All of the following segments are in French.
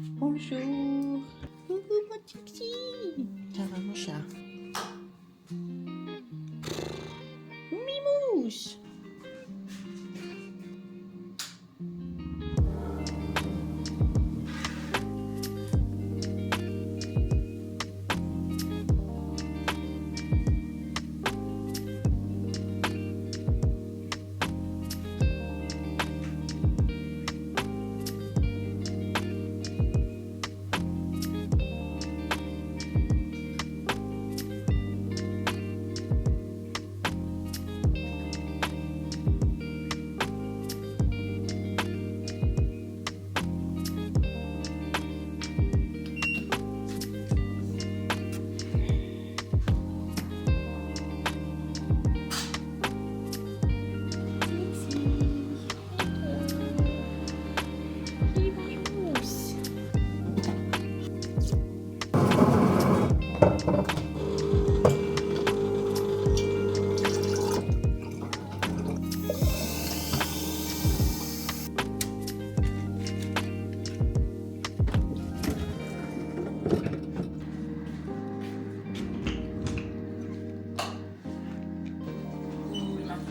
Bonjour. Coucou mon Tixi. Ça va mon chat? Mimouche.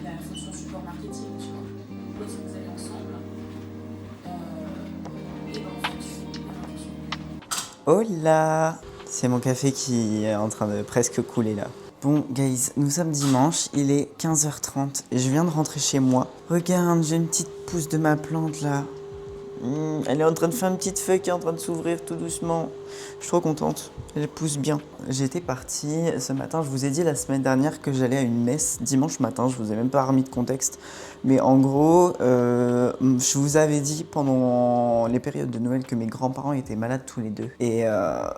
La fonction support marketing, tu vois. Où est-ce que vous allez ensemble et ben en fait, je fais hyper attention. Oh là! C'est mon café qui est en train de presque couler là. Bon, guys, nous sommes dimanche, il est 15h30 et je viens de rentrer chez moi. Regarde, j'ai une petite pousse de ma plante là. Elle est en train de faire une petite feuille qui est en train de s'ouvrir tout doucement. Je suis trop contente, elle pousse bien. J'étais partie ce matin, je vous ai dit la semaine dernière que j'allais à une messe dimanche matin, je vous ai même pas remis de contexte. Mais en gros, je vous avais dit pendant les périodes de Noël que mes grands-parents étaient malades tous les deux. Et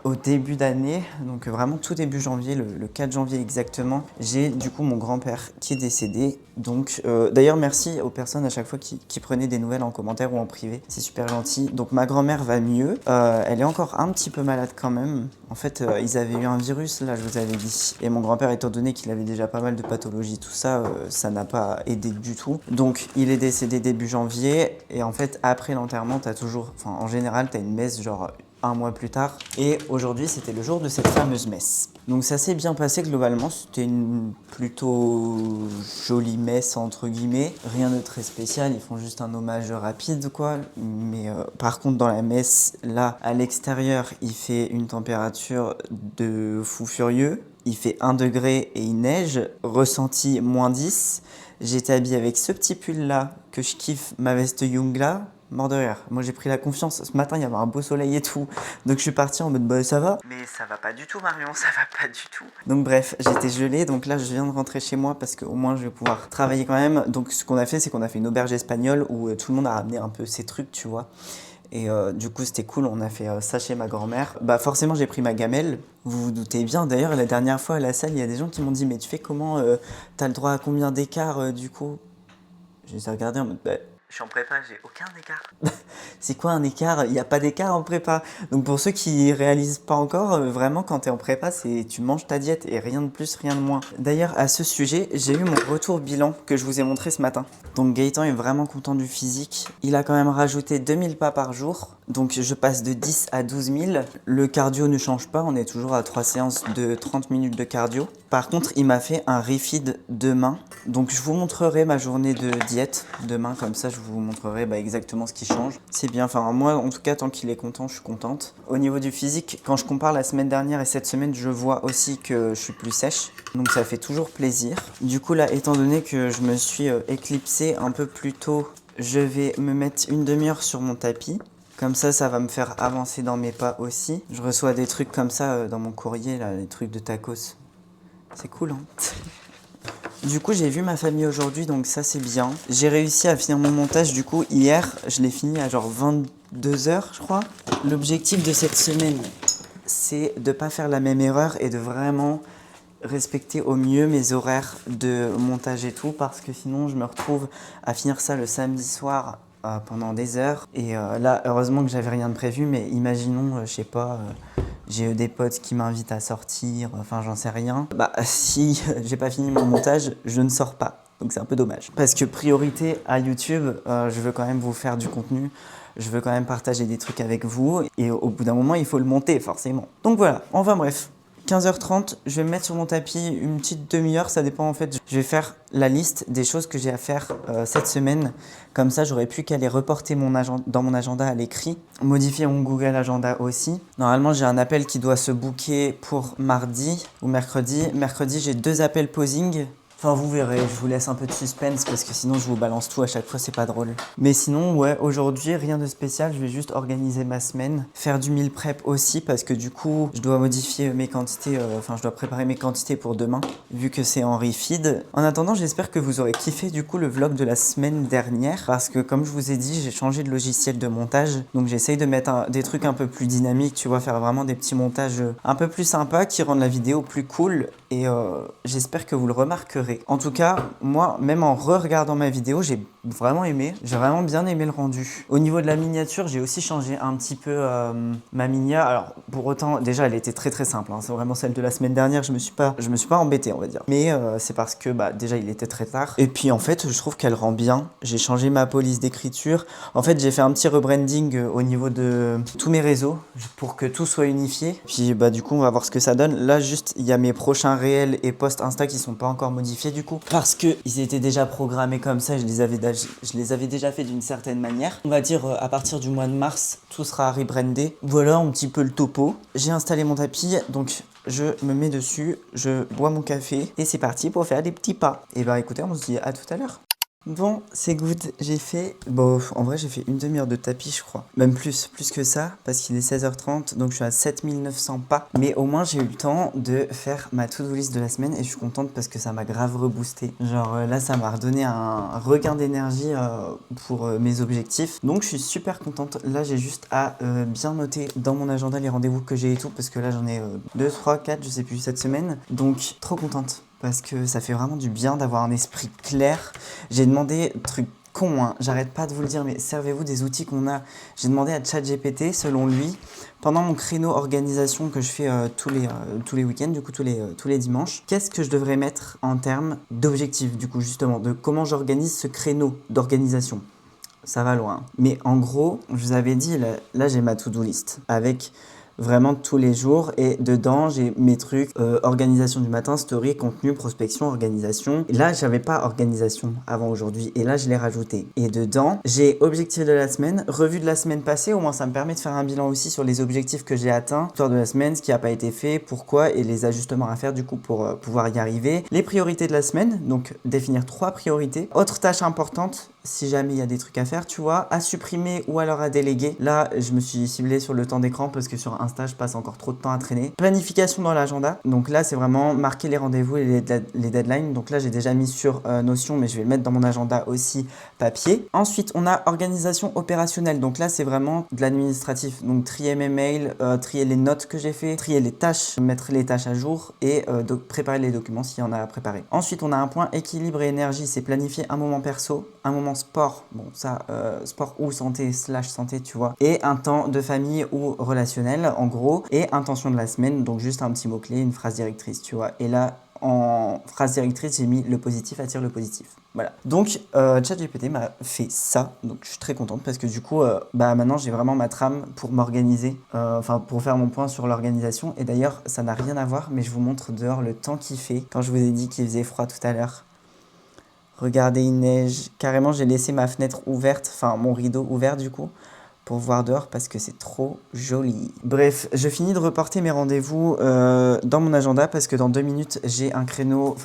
au début d'année, donc vraiment tout début janvier, le 4 janvier exactement, j'ai du coup mon grand-père qui est décédé. Donc d'ailleurs merci aux personnes à chaque fois qui prenaient des nouvelles en commentaire ou en privé, c'est super gentil. Donc ma grand-mère va mieux, elle est encore un petit peu malade quand même. En fait ils avaient eu un virus là, je vous avais dit. Et mon grand-père, étant donné qu'il avait déjà pas mal de pathologies, tout ça, ça n'a pas aidé du tout. Donc il est décédé début janvier et en fait après l'enterrement t'as toujours, enfin en général t'as une messe genre un mois plus tard et aujourd'hui c'était le jour de cette fameuse messe. Donc ça s'est bien passé globalement, c'était une plutôt jolie messe entre guillemets, rien de très spécial, ils font juste un hommage rapide quoi, mais par contre dans la messe là à l'extérieur il fait une température de fou furieux, il fait 1 degré et il neige, ressenti -10. J'étais habillé avec ce petit pull là que je kiffe, ma veste Young là, mort de rire. Moi j'ai pris la confiance, ce matin il y avait un beau soleil et tout, donc je suis parti en mode bah ça va. Mais ça va pas du tout Marion, ça va pas du tout. Donc bref, j'étais gelé, donc là je viens de rentrer chez moi parce qu'au moins je vais pouvoir travailler quand même. Donc ce qu'on a fait c'est qu'on a fait une auberge espagnole où tout le monde a ramené un peu ses trucs tu vois. Et du coup c'était cool, on a fait ça chez ma grand-mère. Bah forcément j'ai pris ma gamelle, vous vous doutez bien. D'ailleurs la dernière fois à la salle il y a des gens qui m'ont dit mais tu fais comment, t'as le droit à combien d'écart du coup? Je les ai regardés en mode bah, je suis en prépa, j'ai aucun écart. C'est quoi un écart? Il n'y a pas d'écart en prépa. Donc pour ceux qui réalisent pas encore, vraiment quand tu es en prépa, c'est tu manges ta diète et rien de plus, rien de moins. D'ailleurs à ce sujet, j'ai eu mon retour bilan que je vous ai montré ce matin. Donc Gaëtan est vraiment content du physique. Il a quand même rajouté 2000 pas par jour. Donc je passe de 10 à 12 000. Le cardio ne change pas, on est toujours à 3 séances de 30 minutes de cardio. Par contre, il m'a fait un refeed demain. Donc je vous montrerai ma journée de diète demain, comme ça je vous montrerai exactement ce qui change. C'est bien, enfin moi en tout cas tant qu'il est content, je suis contente. Au niveau du physique, quand je compare la semaine dernière et cette semaine, je vois aussi que je suis plus sèche. Donc ça fait toujours plaisir. Du coup là, étant donné que je me suis éclipsée un peu plus tôt, je vais me mettre une demi-heure sur mon tapis. Comme ça va me faire avancer dans mes pas aussi. Je reçois des trucs comme ça dans mon courrier, là, les trucs de tacos. C'est cool, hein. Du coup, j'ai vu ma famille aujourd'hui, donc ça c'est bien. J'ai réussi à finir mon montage, du coup, hier, je l'ai fini à genre 22h, je crois. L'objectif de cette semaine, c'est de pas faire la même erreur et de vraiment respecter au mieux mes horaires de montage et tout, parce que sinon je me retrouve à finir ça le samedi soir pendant des heures. Et là, heureusement que j'avais rien de prévu, mais imaginons, je sais pas, j'ai des potes qui m'invitent à sortir, enfin j'en sais rien. Bah si j'ai pas fini mon montage, je ne sors pas. Donc c'est un peu dommage. Parce que priorité à YouTube, je veux quand même vous faire du contenu. je veux quand même partager des trucs avec vous et au bout d'un moment, il faut le monter forcément. Donc voilà, enfin bref. 15h30, je vais me mettre sur mon tapis une petite demi-heure, ça dépend en fait. Je vais faire la liste des choses que j'ai à faire cette semaine. Comme ça, j'aurai plus qu'à les reporter dans mon agenda à l'écrit. Modifier mon Google Agenda aussi. Normalement, j'ai un appel qui doit se booker pour mardi ou mercredi. Mercredi, j'ai 2 appels posing. Enfin, vous verrez, je vous laisse un peu de suspense parce que sinon je vous balance tout à chaque fois, c'est pas drôle. Mais sinon, ouais, aujourd'hui, rien de spécial, je vais juste organiser ma semaine, faire du meal prep aussi parce que du coup, je dois modifier mes quantités, je dois préparer mes quantités pour demain, vu que c'est en refeed. En attendant, j'espère que vous aurez kiffé du coup le vlog de la semaine dernière parce que comme je vous ai dit, j'ai changé de logiciel de montage, donc j'essaye de mettre des trucs un peu plus dynamiques, tu vois, faire vraiment des petits montages un peu plus sympas qui rendent la vidéo plus cool et j'espère que vous le remarquerez. En tout cas, moi, même en re-regardant ma vidéo, j'ai vraiment aimé. J'ai vraiment bien aimé le rendu. Au niveau de la miniature, j'ai aussi changé un petit peu ma minia. Alors, pour autant, déjà, elle était très très simple. Hein. C'est vraiment celle de la semaine dernière. Je me suis pas embêté, on va dire. Mais c'est parce que, déjà, il était très tard. Et puis, en fait, je trouve qu'elle rend bien. J'ai changé ma police d'écriture. En fait, j'ai fait un petit rebranding au niveau de tous mes réseaux pour que tout soit unifié. Puis, du coup, on va voir ce que ça donne. Là, juste, il y a mes prochains réels et posts Insta qui sont pas encore modifiés du coup parce que ils étaient déjà programmés comme ça, je les avais déjà fait d'une certaine manière. On va dire à partir du mois de mars, tout sera rebrandé. Voilà un petit peu le topo. J'ai installé mon tapis, donc je me mets dessus, je bois mon café et c'est parti pour faire des petits pas. Et écoutez, on se dit à tout à l'heure. Bon, c'est good, j'ai fait... en vrai, j'ai fait une demi-heure de tapis, je crois. Même plus que ça, parce qu'il est 16h30, donc je suis à 7900 pas. Mais au moins, j'ai eu le temps de faire ma to-do list de la semaine et je suis contente parce que ça m'a grave reboosté. Genre là, ça m'a redonné un regain d'énergie pour mes objectifs. Donc, je suis super contente. Là, j'ai juste à bien noter dans mon agenda les rendez-vous que j'ai et tout, parce que là, j'en ai 2, 3, 4, je sais plus, cette semaine. Donc, trop contente. Parce que ça fait vraiment du bien d'avoir un esprit clair. J'ai demandé, truc con, hein, j'arrête pas de vous le dire, mais servez-vous des outils qu'on a. J'ai demandé à ChatGPT, selon lui, pendant mon créneau organisation que je fais tous les week-ends, du coup tous les dimanches, qu'est-ce que je devrais mettre en termes d'objectifs, du coup justement, de comment j'organise ce créneau d'organisation. Ça va loin. Mais en gros, je vous avais dit, là j'ai ma to-do list avec... vraiment tous les jours et dedans j'ai mes trucs organisation du matin, story, contenu, prospection, organisation. Et là j'avais pas organisation avant aujourd'hui et là je l'ai rajouté. Et dedans j'ai objectif de la semaine, revue de la semaine passée, au moins ça me permet de faire un bilan aussi sur les objectifs que j'ai atteints, histoire de la semaine, ce qui a pas été fait, pourquoi et les ajustements à faire du coup pour pouvoir y arriver. Les priorités de la semaine, donc définir 3 priorités. Autre tâche importante, si jamais il y a des trucs à faire, tu vois, à supprimer ou alors à déléguer. Là, je me suis ciblé sur le temps d'écran parce que sur Insta, je passe encore trop de temps à traîner. Planification dans l'agenda. Donc là, c'est vraiment marquer les rendez-vous et les deadlines. Donc là, j'ai déjà mis sur Notion, mais je vais le mettre dans mon agenda aussi papier. Ensuite, on a organisation opérationnelle. Donc là, c'est vraiment de l'administratif. Donc trier mes mails, trier les notes que j'ai fait, trier les tâches, mettre les tâches à jour et préparer les documents s'il y en a à préparer. Ensuite, on a un point équilibre et énergie. C'est planifier un moment perso, un moment sport, bon ça, sport ou santé / santé, tu vois, et un temps de famille ou relationnel, en gros, et intention de la semaine, donc juste un petit mot-clé, une phrase directrice, tu vois, et là, en phrase directrice, j'ai mis le positif attire le positif. Voilà. Donc, ChatGPT m'a fait ça, donc je suis très contente parce que du coup, maintenant j'ai vraiment ma trame pour m'organiser, pour faire mon point sur l'organisation. Et d'ailleurs, ça n'a rien à voir, mais je vous montre dehors le temps qu'il fait. Quand je vous ai dit qu'il faisait froid tout à l'heure. Regardez, il neige. Carrément, j'ai laissé ma fenêtre ouverte, enfin mon rideau ouvert du coup, pour voir dehors parce que c'est trop joli. Bref, je finis de reporter mes rendez-vous dans mon agenda parce que dans 2 minutes, j'ai un créneau,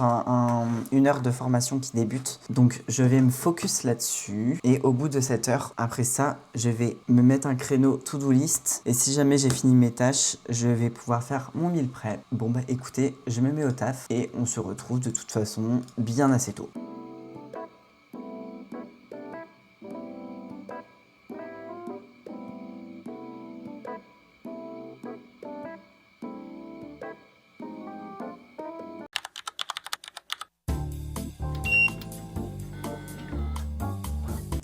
une heure de formation qui débute. Donc, je vais me focus là-dessus. Et au bout de cette heure, après ça, je vais me mettre un créneau to-do list. Et si jamais j'ai fini mes tâches, je vais pouvoir faire mon meal prep. Bon, écoutez, je me mets au taf et on se retrouve de toute façon bien assez tôt.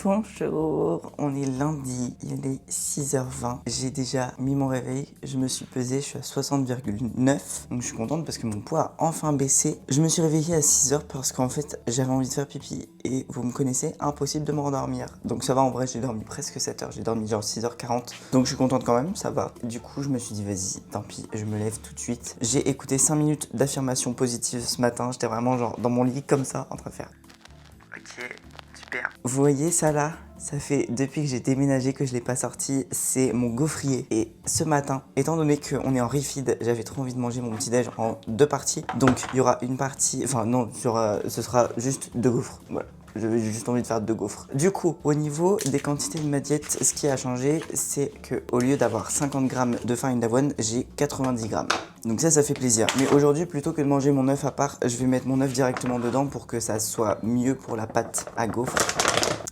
Bonjour, on est lundi, il est 6h20. J'ai déjà mis mon réveil, je me suis pesée, je suis à 60,9. Donc je suis contente parce que mon poids a enfin baissé. Je me suis réveillée à 6h parce qu'en fait j'avais envie de faire pipi et vous me connaissez, impossible de me rendormir. Donc ça va, en vrai j'ai dormi presque 7h, j'ai dormi genre 6h40. Donc je suis contente quand même, ça va. Du coup je me suis dit vas-y, tant pis, je me lève tout de suite. J'ai écouté 5 minutes d'affirmation positive ce matin, j'étais vraiment genre dans mon lit comme ça en train de faire. Ok, super. Vous voyez ça là? Ça fait depuis que j'ai déménagé que je l'ai pas sorti, c'est mon gaufrier. Et ce matin, étant donné qu'on est en refeed, j'avais trop envie de manger mon petit déj en 2 parties. Donc il y aura une partie, enfin non, ce sera juste 2 gaufres, voilà. J'avais juste envie de faire 2 gaufres. Du coup, au niveau des quantités de ma diète, ce qui a changé, c'est que au lieu d'avoir 50 grammes de farine d'avoine, j'ai 90 grammes. Donc ça fait plaisir. Mais aujourd'hui, plutôt que de manger mon œuf à part, je vais mettre mon œuf directement dedans pour que ça soit mieux pour la pâte à gaufres.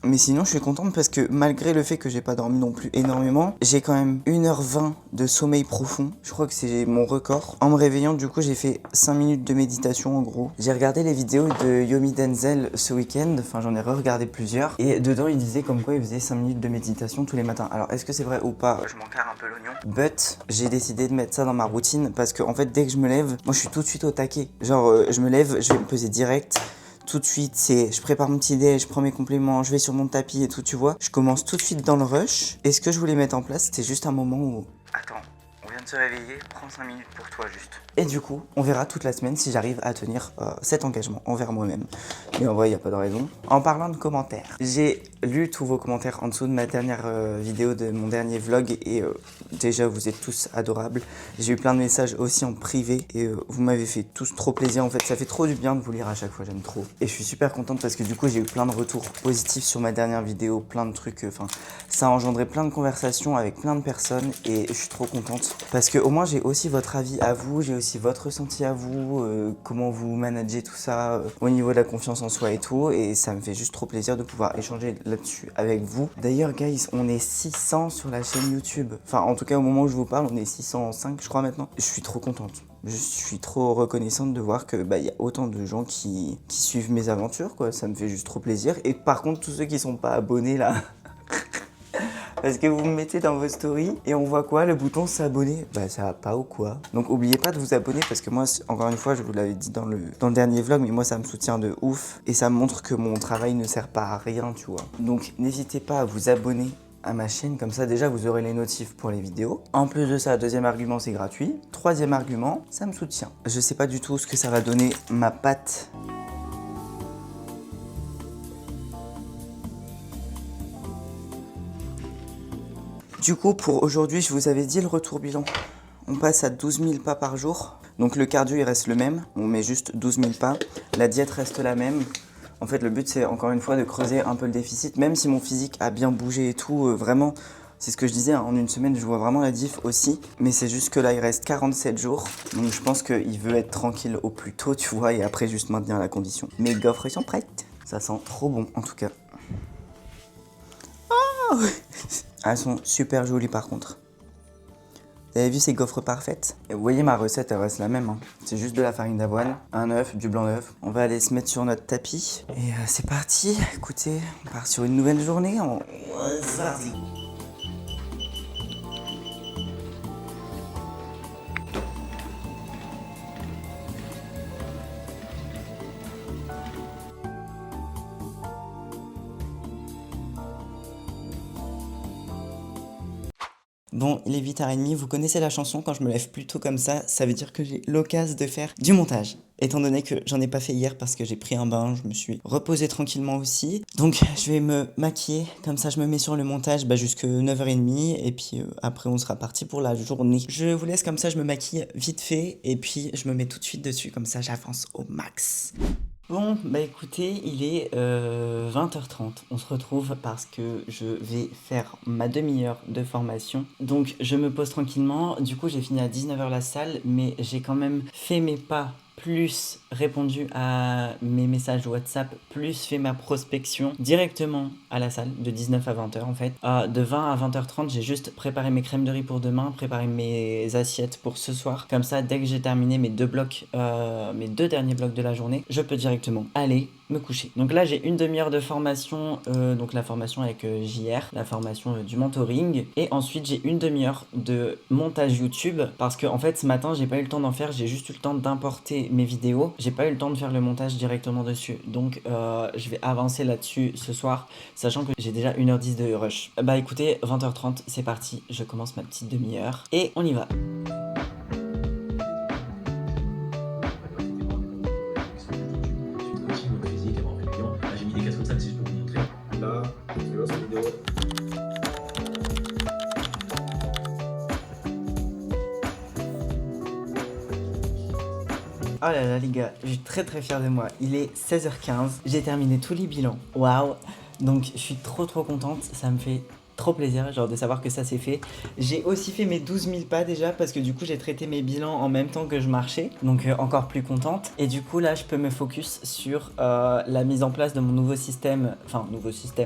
Mais sinon, je suis contente parce que malgré le fait que j'ai pas dormi non plus énormément, j'ai quand même 1h20 de sommeil profond. Je crois que c'est mon record. En me réveillant, du coup, j'ai fait 5 minutes de méditation en gros. J'ai regardé les vidéos de Yomi Denzel ce week-end. Enfin, j'en ai re-regardé plusieurs. Et dedans, il disait comme quoi il faisait 5 minutes de méditation tous les matins. Alors, est-ce que c'est vrai ou pas? Je m'en carre un peu l'oignon. But, j'ai décidé de mettre ça dans ma routine parce que en fait, dès que je me lève, moi, je suis tout de suite au taquet. Genre, je me lève, je vais me peser direct. Tout de suite, je prépare mon petit déj, je prends mes compléments, je vais sur mon tapis et tout, tu vois. Je commence tout de suite dans le rush. Et ce que je voulais mettre en place, c'était juste un moment où... Attends, on vient de se réveiller, prends 5 minutes pour toi juste. Et du coup, on verra toute la semaine si j'arrive à tenir cet engagement envers moi-même. Mais en vrai, il n'y a pas de raison. En parlant de commentaires, j'ai lu tous vos commentaires en dessous de ma dernière vidéo de mon dernier vlog et déjà, vous êtes tous adorables. J'ai eu plein de messages aussi en privé et vous m'avez fait tous trop plaisir. En fait, ça fait trop du bien de vous lire à chaque fois, j'aime trop. Et je suis super contente parce que du coup, j'ai eu plein de retours positifs sur ma dernière vidéo, plein de trucs. Enfin, ça a engendré plein de conversations avec plein de personnes et je suis trop contente parce que au moins, j'ai aussi votre avis à vous, j'ai aussi votre ressenti à vous, comment vous managez tout ça au niveau de la confiance en soi et tout. Et ça me fait juste trop plaisir de pouvoir échanger là-dessus avec vous. D'ailleurs, guys, on est 600 sur la chaîne YouTube. Enfin, en tout cas, au moment où je vous parle, on est 605, je crois, maintenant. Je suis trop contente. Je suis trop reconnaissante de voir que y a autant de gens qui suivent mes aventures, quoi. Ça me fait juste trop plaisir. Et par contre, tous ceux qui sont pas abonnés, là... Parce que vous me mettez dans vos stories et on voit quoi? Le bouton s'abonner? Bah ça va pas ou quoi? Donc oubliez pas de vous abonner parce que moi, encore une fois, je vous l'avais dit dans le dernier vlog, mais moi ça me soutient de ouf et ça montre que mon travail ne sert pas à rien, tu vois. Donc n'hésitez pas à vous abonner à ma chaîne, comme ça déjà vous aurez les notifs pour les vidéos. En plus de ça, deuxième argument, c'est gratuit. Troisième argument, ça me soutient. Je sais pas du tout ce que ça va donner ma pâte. Du coup, pour aujourd'hui, je vous avais dit le retour bilan. On passe à 12 000 pas par jour. Donc le cardio, il reste le même. On met juste 12 000 pas. La diète reste la même. En fait, le but, c'est encore une fois de creuser un peu le déficit. Même si mon physique a bien bougé et tout, vraiment, c'est ce que je disais, hein, en une semaine, je vois vraiment la diff aussi. Mais c'est juste que là, il reste 47 jours. Donc je pense qu'il veut être tranquille au plus tôt, tu vois, et après juste maintenir la condition. Mes gaufres sont prêtes. Ça sent trop bon, en tout cas. Oh elles sont super jolies par contre. Vous avez vu ces gaufres parfaites? Et vous voyez ma recette, elle reste la même. Hein. C'est juste de la farine d'avoine, un œuf, du blanc d'œuf. On va aller se mettre sur notre tapis. Et c'est parti. Écoutez, on part sur une nouvelle journée. Bon, il est 8h30, vous connaissez la chanson, quand je me lève plus tôt comme ça veut dire que j'ai l'occasion de faire du montage. Étant donné que j'en ai pas fait hier parce que j'ai pris un bain, je me suis reposée tranquillement aussi. Donc je vais me maquiller, comme ça je me mets sur le montage jusqu'à 9h30 et puis après on sera parti pour la journée. Je vous laisse comme ça, je me maquille vite fait et puis je me mets tout de suite dessus, comme ça j'avance au max. Bon, écoutez, il est 20h30. On se retrouve parce que je vais faire ma demi-heure de formation. Donc, je me pose tranquillement. Du coup, j'ai fini à 19h la salle, mais j'ai quand même fait mes pas plus répondu à mes messages WhatsApp, plus fait ma prospection directement à la salle de 19 à 20h en fait. De 20 à 20h30, j'ai juste préparé mes crèmes de riz pour demain, préparé mes assiettes pour ce soir. Comme ça, dès que j'ai terminé mes deux derniers blocs de la journée, je peux directement aller me coucher. Donc là, j'ai une demi-heure de formation, donc la formation avec JR, la formation du mentoring. Et ensuite, j'ai une demi-heure de montage YouTube parce que en fait, ce matin, j'ai pas eu le temps d'en faire. J'ai juste eu le temps d'importer mes vidéos. J'ai pas eu le temps de faire le montage directement dessus. Donc, je vais avancer là-dessus ce soir, sachant que j'ai déjà 1h10 de rush. Bah écoutez, 20h30, c'est parti. Je commence ma petite demi-heure et on y va. Là, tu vois cette vidéo. Oh là là les gars, je suis très très fier de moi. Il est 16h15, j'ai terminé tous les bilans. Waouh. Donc je suis trop contente, ça me fait trop plaisir genre de savoir que ça c'est fait. J'ai aussi fait mes 12 000 pas déjà parce que du coup j'ai traité mes bilans en même temps que je marchais, donc encore plus contente. Et du coup là je peux me focus sur la mise en place de mon nouveau système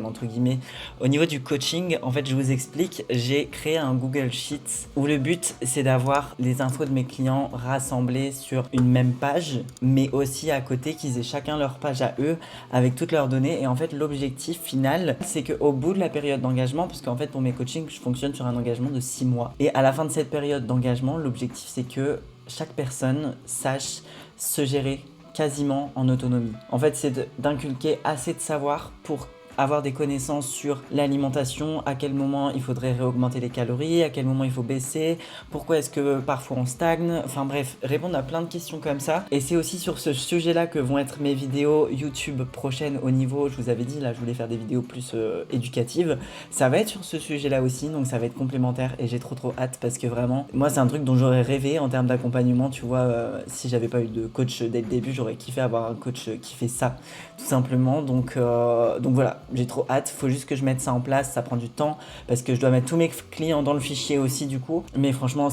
entre guillemets au niveau du coaching. En fait je vous explique, j'ai créé un Google Sheets où le but c'est d'avoir les infos de mes clients rassemblées sur une même page, mais aussi à côté qu'ils aient chacun leur page à eux avec toutes leurs données. Et en fait l'objectif final c'est qu'au bout de la période d'engagement, parce qu'en fait pour mes coachings je fonctionne sur un engagement de 6 mois, et à la fin de cette période d'engagement l'objectif c'est que chaque personne sache se gérer quasiment en autonomie. En fait c'est d'inculquer assez de savoir pour avoir des connaissances sur l'alimentation, à quel moment il faudrait réaugmenter les calories, à quel moment il faut baisser, pourquoi est-ce que parfois on stagne, enfin bref, répondre à plein de questions comme ça. Et c'est aussi sur ce sujet-là que vont être mes vidéos YouTube prochaines au niveau, je vous avais dit là, je voulais faire des vidéos plus éducatives, ça va être sur ce sujet-là aussi, donc ça va être complémentaire et j'ai trop hâte parce que vraiment, moi c'est un truc dont j'aurais rêvé en termes d'accompagnement, tu vois, si j'avais pas eu de coach dès le début, j'aurais kiffé avoir un coach qui fait ça, tout simplement, donc voilà. J'ai trop hâte, faut juste que je mette ça en place, ça prend du temps parce que je dois mettre tous mes clients dans le fichier aussi du coup. Mais franchement,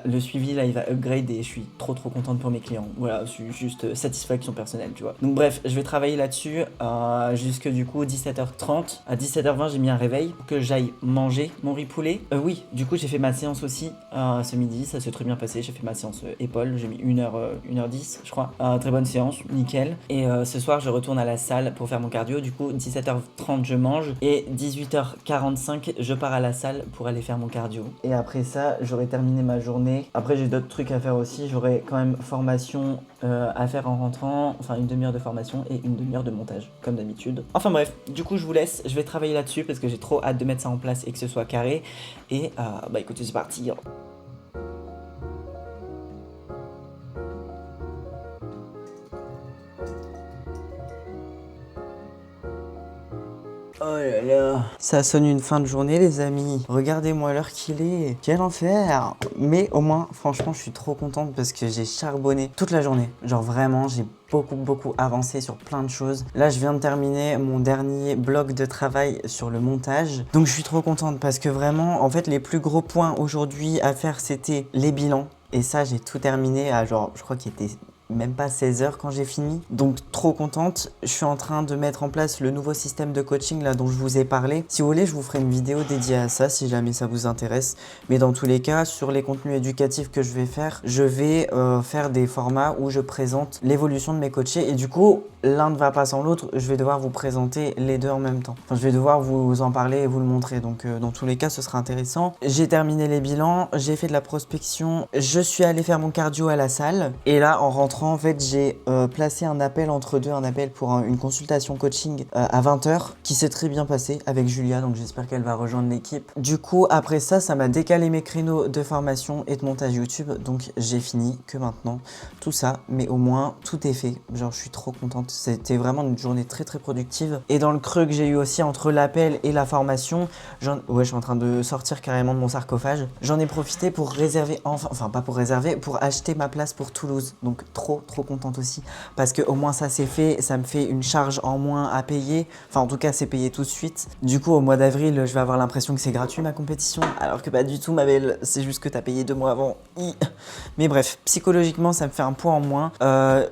le suivi là il va upgrade et je suis trop contente pour mes clients. Voilà, c'est juste satisfaction personnelle, tu vois. Donc bref, je vais travailler là-dessus jusque du coup 17h30. À 17h20, j'ai mis un réveil pour que j'aille manger mon riz poulet. Oui, du coup j'ai fait ma séance aussi ce midi, ça s'est très bien passé. J'ai fait ma séance épaule, j'ai mis 1h10 je crois. Très bonne séance, nickel. Et ce soir je retourne à la salle pour faire mon cardio. Du coup 17h30 je mange et 18h45 je pars à la salle pour aller faire mon cardio. Et après ça j'aurai terminé ma journée. Après j'ai d'autres trucs à faire aussi, j'aurai quand même formation à faire en rentrant, enfin une demi-heure de formation et une demi-heure de montage comme d'habitude. Enfin bref, du coup je vous laisse, je vais travailler là-dessus parce que j'ai trop hâte de mettre ça en place et que ce soit carré. Et bah écoutez, c'est parti. Oh là là. Ça sonne une fin de journée les amis. Regardez-moi l'heure qu'il est. Quel enfer. Mais au moins franchement je suis trop contente parce que j'ai charbonné toute la journée. Genre vraiment j'ai beaucoup avancé sur plein de choses. Là je viens de terminer mon dernier bloc de travail sur le montage. Donc je suis trop contente parce que vraiment en fait les plus gros points aujourd'hui à faire c'était les bilans. Et ça j'ai tout terminé à genre je crois qu'il était même pas 16h quand j'ai fini, donc trop contente. Je suis en train de mettre en place le nouveau système de coaching là dont je vous ai parlé. Si vous voulez je vous ferai une vidéo dédiée à ça si jamais ça vous intéresse, mais dans tous les cas sur les contenus éducatifs que je vais faire, je vais faire des formats où je présente l'évolution de mes coachés et du coup l'un ne va pas sans l'autre, je vais devoir vous présenter les deux en même temps. Enfin je vais devoir vous en parler et vous le montrer, donc dans tous les cas ce sera intéressant. J'ai terminé les bilans, j'ai fait de la prospection, je suis allé faire mon cardio à la salle et là en rentrant en fait j'ai placé un appel entre deux, un appel pour une consultation coaching à 20h qui s'est très bien passé avec Julia, donc j'espère qu'elle va rejoindre l'équipe. Du coup après ça, ça m'a décalé mes créneaux de formation et de montage YouTube, donc j'ai fini que maintenant tout ça, mais au moins tout est fait, genre je suis trop contente. C'était vraiment une journée très productive et dans le creux que j'ai eu aussi entre l'appel et la formation, ouais je suis en train de sortir carrément de mon sarcophage, j'en ai profité pour réserver, enfin pas pour réserver, pour acheter ma place pour Toulouse, donc trop trop contente aussi parce que au moins ça c'est fait, ça me fait une charge en moins à payer. Enfin en tout cas c'est payé tout de suite. Du coup au mois d'avril je vais avoir l'impression que c'est gratuit ma compétition alors que pas du tout ma belle, c'est juste que t'as payé 2 mois avant. Mais bref, psychologiquement ça me fait un poids en moins.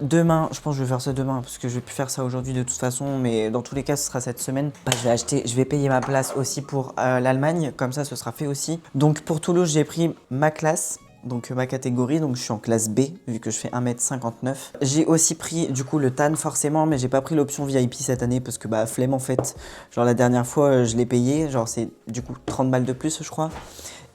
Demain, je pense que je vais faire ça demain parce que je vais plus faire ça aujourd'hui de toute façon, mais dans tous les cas ce sera cette semaine. Bah, je vais payer ma place aussi pour l'Allemagne, comme ça ce sera fait aussi. Donc pour Toulouse j'ai pris ma classe. Donc ma catégorie, donc je suis en classe B vu que je fais 1m59. J'ai aussi pris du coup le TAN forcément, mais j'ai pas pris l'option VIP cette année parce que bah flemme en fait. Genre la dernière fois je l'ai payé, genre c'est du coup 30 balles de plus je crois.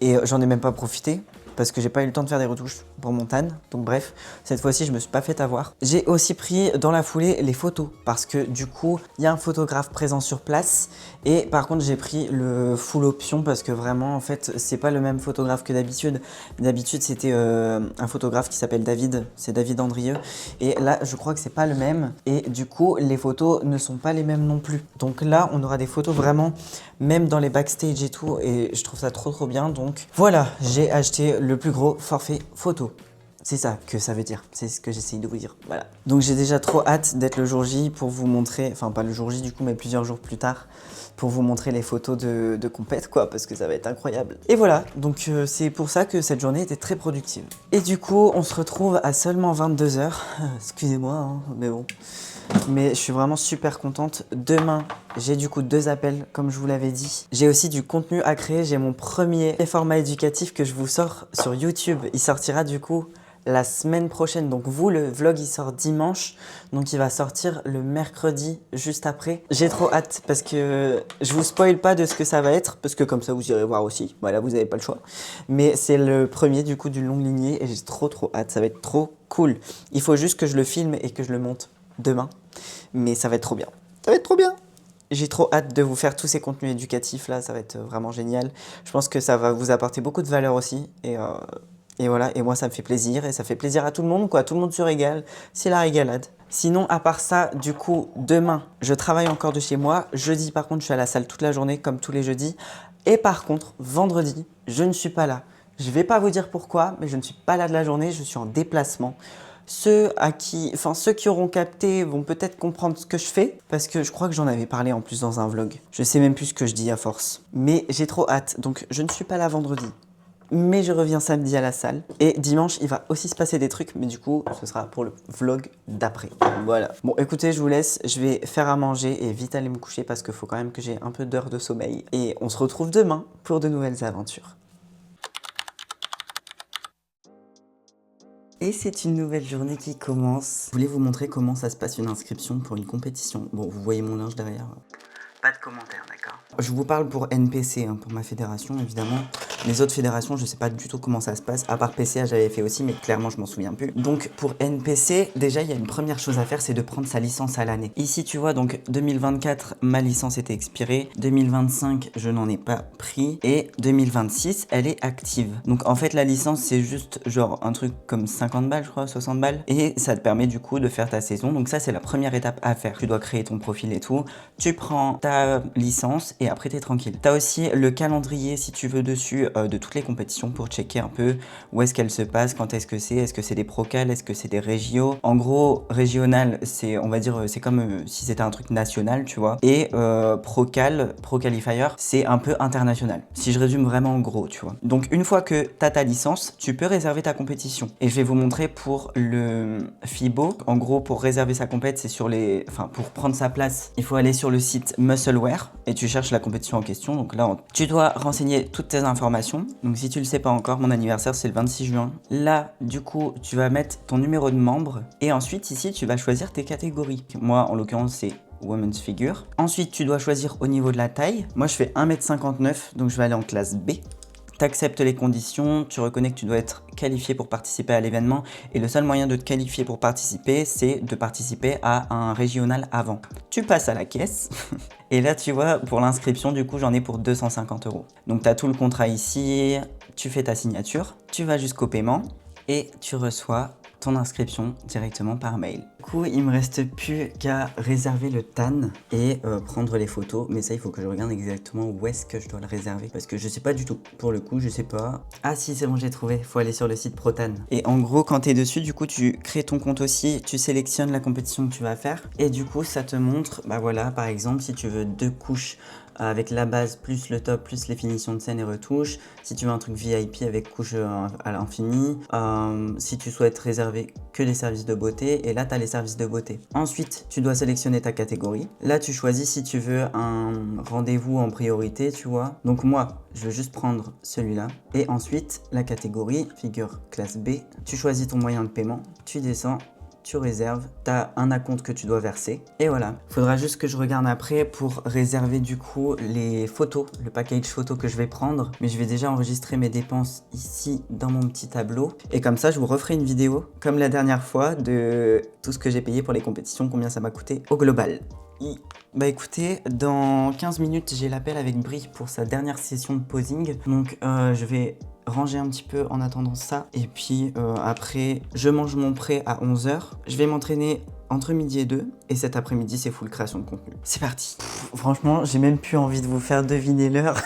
Et j'en ai même pas profité parce que j'ai pas eu le temps de faire des retouches pour mon TAN. Donc bref, cette fois-ci je me suis pas fait avoir. J'ai aussi pris dans la foulée les photos parce que du coup il y a un photographe présent sur place. Et par contre j'ai pris le full option parce que vraiment en fait c'est pas le même photographe que d'habitude. D'habitude c'était un photographe qui s'appelle David, c'est David Andrieux. Et là je crois que c'est pas le même et du coup les photos ne sont pas les mêmes non plus. Donc là on aura des photos vraiment même dans les backstage et tout et je trouve ça trop bien. Donc voilà, j'ai acheté le plus gros forfait photo. C'est ça que ça veut dire, c'est ce que j'essaye de vous dire, voilà. Donc j'ai déjà trop hâte d'être le jour J pour vous montrer, enfin pas le jour J du coup, mais plusieurs jours plus tard, pour vous montrer les photos de compète quoi, parce que ça va être incroyable. Et voilà, donc c'est pour ça que cette journée était très productive. Et du coup, on se retrouve à seulement 22 h, excusez-moi, hein, mais bon. Mais je suis vraiment super contente. Demain, j'ai du coup 2 appels, comme je vous l'avais dit. J'ai aussi du contenu à créer. J'ai mon premier format éducatif que je vous sors sur YouTube. Il sortira du coup la semaine prochaine. Donc vous, le vlog, il sort dimanche. Donc il va sortir le mercredi juste après. J'ai trop hâte parce que je vous spoil pas de ce que ça va être. Parce que comme ça, vous irez voir aussi. Voilà, vous n'avez pas le choix. Mais c'est le premier du coup d'une longue lignée. Et j'ai trop hâte. Ça va être trop cool. Il faut juste que je le filme et que je le monte demain, mais ça va être trop bien. Ça va être trop bien. J'ai trop hâte de vous faire tous ces contenus éducatifs là, ça va être vraiment génial. Je pense que ça va vous apporter beaucoup de valeur aussi et voilà, et moi ça me fait plaisir et ça fait plaisir à tout le monde quoi, tout le monde se régale, c'est la régalade. Sinon à part ça, du coup demain je travaille encore de chez moi, jeudi par contre je suis à la salle toute la journée comme tous les jeudis et par contre vendredi je ne suis pas là. Je vais pas vous dire pourquoi, mais je ne suis pas là de la journée, je suis en déplacement. Ceux qui auront capté vont peut-être comprendre ce que je fais parce que je crois que j'en avais parlé en plus dans un vlog. Je sais même plus ce que je dis à force. Mais j'ai trop hâte, donc je ne suis pas là vendredi. Mais je reviens samedi à la salle. Et dimanche, il va aussi se passer des trucs, mais du coup, ce sera pour le vlog d'après. Voilà. Bon, écoutez, je vous laisse. Je vais faire à manger et vite aller me coucher parce qu'il faut quand même que j'ai un peu d'heures de sommeil. Et on se retrouve demain pour de nouvelles aventures. Et c'est une nouvelle journée qui commence. Je voulais vous montrer comment ça se passe une inscription pour une compétition. Bon, vous voyez mon linge derrière. Pas de commentaires, d'accord. Je vous parle pour NPC, hein, pour ma fédération évidemment. Les autres fédérations, je sais pas du tout comment ça se passe. À part PCA, j'avais fait aussi, mais clairement, je m'en souviens plus. Donc, pour NPC, déjà, il y a une première chose à faire, c'est de prendre sa licence à l'année. Ici, tu vois, donc 2024, ma licence était expirée. 2025, je n'en ai pas pris. Et 2026, elle est active. Donc, en fait, la licence, c'est juste genre un truc comme 50 balles, je crois, 60 balles. Et ça te permet du coup de faire ta saison. Donc, ça, c'est la première étape à faire. Tu dois créer ton profil et tout. Tu prends ta licence et après, t'es tranquille. T'as aussi le calendrier, si tu veux, dessus de toutes les compétitions pour checker un peu où est-ce qu'elles se passent, quand est-ce que c'est des procals, est-ce que c'est des régios. En gros, régional, c'est, on va dire, c'est comme si c'était un truc national, tu vois. Et procal, pro qualifier, c'est un peu international. Si je résume vraiment en gros, tu vois. Donc, une fois que t'as ta licence, tu peux réserver ta compétition. Et je vais vous montrer pour le FIBO. En gros, pour réserver sa compète, c'est sur les... Enfin, pour prendre sa place, il faut aller sur le site Musclewear et tu cherches la compétition en question. Donc là, tu dois renseigner toutes tes informations. Donc si tu le sais pas encore, mon anniversaire c'est le 26 juin. Là, du coup, tu vas mettre ton numéro de membre et ensuite ici, tu vas choisir tes catégories. Moi, en l'occurrence, c'est Women's Figure. Ensuite, tu dois choisir au niveau de la taille. Moi, je fais 1m59, donc je vais aller en classe B. T'acceptes les conditions, tu reconnais que tu dois être qualifié pour participer à l'événement et le seul moyen de te qualifier pour participer, c'est de participer à un régional avant. Tu passes à la caisse et là tu vois pour l'inscription du coup j'en ai pour 250 €. Donc tu as tout le contrat ici, tu fais ta signature, tu vas jusqu'au paiement et tu reçois ton inscription directement par mail. Du coup, il me reste plus qu'à réserver le TAN et prendre les photos. Mais ça, il faut que je regarde exactement où est-ce que je dois le réserver. Parce que je sais pas du tout. Pour le coup, je sais pas. Ah si, c'est bon, j'ai trouvé. Faut aller sur le site ProTan. Et en gros, quand tu es dessus, du coup, tu crées ton compte aussi. Tu sélectionnes la compétition que tu vas faire. Et du coup, ça te montre, bah voilà, par exemple, si tu veux 2 couches avec la base plus le top plus les finitions de scène et retouches, si tu veux un truc VIP avec couche à l'infini, si tu souhaites réserver que les services de beauté, et là tu as les services de beauté. Ensuite tu dois sélectionner ta catégorie, là tu choisis si tu veux un rendez-vous en priorité, tu vois. Donc moi je veux juste prendre celui-là, et ensuite la catégorie figure classe B, tu choisis ton moyen de paiement, tu descends, tu réserves, tu as un acompte que tu dois verser et voilà. Faudra juste que je regarde après pour réserver du coup les photos, le package photo que je vais prendre, mais je vais déjà enregistrer mes dépenses ici dans mon petit tableau et comme ça je vous referai une vidéo comme la dernière fois de tout ce que j'ai payé pour les compétitions, combien ça m'a coûté au global. Bah écoutez, dans 15 minutes j'ai l'appel avec Brie pour sa dernière session de posing, donc je vais ranger un petit peu en attendant ça, et puis après je mange mon prêt à 11 h, je vais m'entraîner entre midi et 2, et cet après-midi c'est full création de contenu. C'est parti. Franchement, j'ai même plus envie de vous faire deviner l'heure.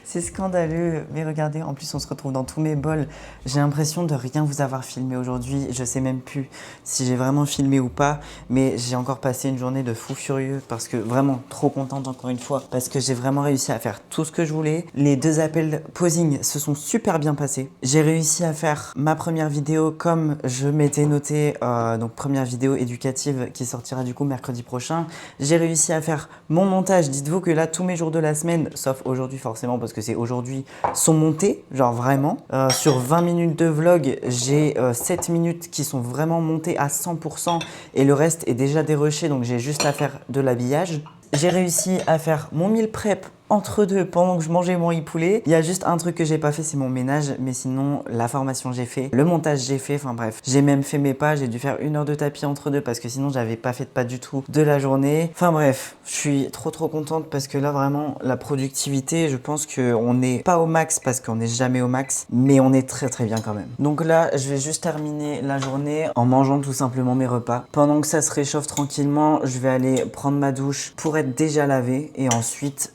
C'est scandaleux, mais regardez, en plus on se retrouve dans tous mes bols. J'ai l'impression de rien vous avoir filmé aujourd'hui, je sais même plus si j'ai vraiment filmé ou pas, mais j'ai encore passé une journée de fou furieux, parce que vraiment trop contente encore une fois, parce que j'ai vraiment réussi à faire tout ce que je voulais. Les 2 appels posing se sont super bien passés. J'ai réussi à faire ma première vidéo comme je m'étais noté, donc première vidéo éducative qui sortira du coup mercredi prochain. J'ai réussi à faire mon montage. Dites-vous que là tous mes jours de la semaine, sauf aujourd'hui forcément parce que c'est aujourd'hui, sont montés, genre vraiment. Sur 20 minutes de vlog, j'ai 7 minutes qui sont vraiment montées à 100% et le reste est déjà dérushé, donc j'ai juste à faire de l'habillage. J'ai réussi à faire mon meal prep entre deux pendant que je mangeais mon riz poulet. Il y a juste un truc que j'ai pas fait, c'est mon ménage, mais sinon la formation j'ai fait, le montage j'ai fait, enfin bref. J'ai même fait mes pas, j'ai dû faire 1 heure de tapis entre deux parce que sinon j'avais pas fait de pas du tout de la journée. Enfin bref, je suis trop contente parce que là vraiment la productivité, je pense qu'on n'est pas au max parce qu'on n'est jamais au max, mais on est très bien quand même. Donc là je vais juste terminer la journée en mangeant tout simplement mes repas. Pendant que ça se réchauffe tranquillement, je vais aller prendre ma douche pour être déjà lavé et ensuite